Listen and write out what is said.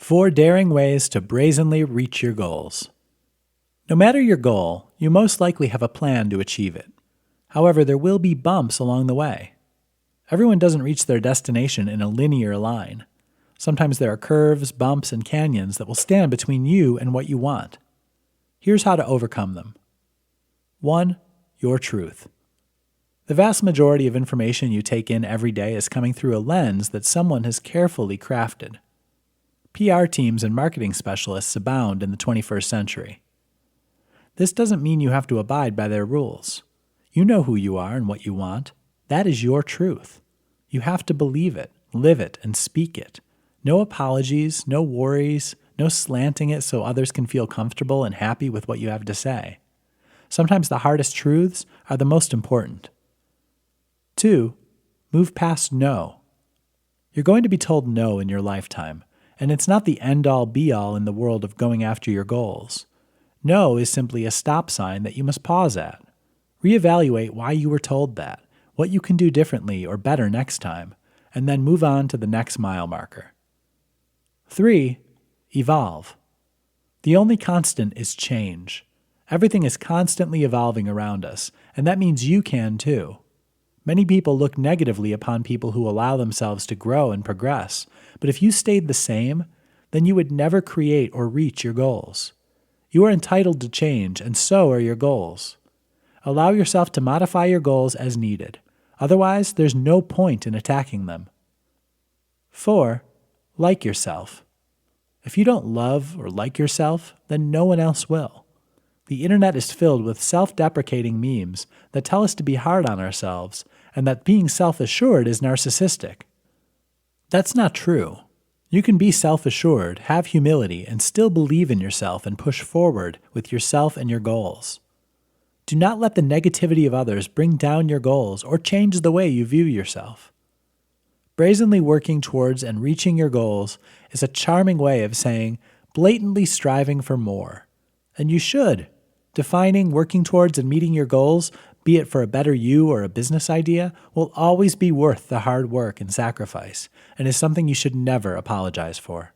4 daring ways to brazenly reach your goals. No matter your goal, you most likely have a plan to achieve it. However, there will be bumps along the way. Everyone doesn't reach their destination in a linear line. Sometimes there are curves, bumps, and canyons that will stand between you and what you want. Here's how to overcome them. 1. Your truth. The vast majority of information you take in every day is coming through a lens that someone has carefully crafted. PR teams and marketing specialists abound in the 21st century. This doesn't mean you have to abide by their rules. You know who you are and what you want. That is your truth. You have to believe it, live it, and speak it. No apologies, no worries, no slanting it so others can feel comfortable and happy with what you have to say. Sometimes the hardest truths are the most important. 2. Move past no. You're going to be told no in your lifetime, and it's not the end-all be-all in the world of going after your goals. No is simply a stop sign that you must pause at. Reevaluate why you were told that, what you can do differently or better next time, and then move on to the next mile marker. 3. Evolve. The only constant is change. Everything is constantly evolving around us, and that means you can too. Many people look negatively upon people who allow themselves to grow and progress, but if you stayed the same, then you would never create or reach your goals. You are entitled to change, and so are your goals. Allow yourself to modify your goals as needed. Otherwise, there's no point in attacking them. 4. Like yourself. If you don't love or like yourself, then no one else will. The internet is filled with self-deprecating memes that tell us to be hard on ourselves and that being self-assured is narcissistic. That's not true. You can be self-assured, have humility, and still believe in yourself and push forward with yourself and your goals. Do not let the negativity of others bring down your goals or change the way you view yourself. Brazenly working towards and reaching your goals is a charming way of saying blatantly striving for more. And you should. Defining, working towards, and meeting your goals, be it for a better you or a business idea, will always be worth the hard work and sacrifice, and is something you should never apologize for.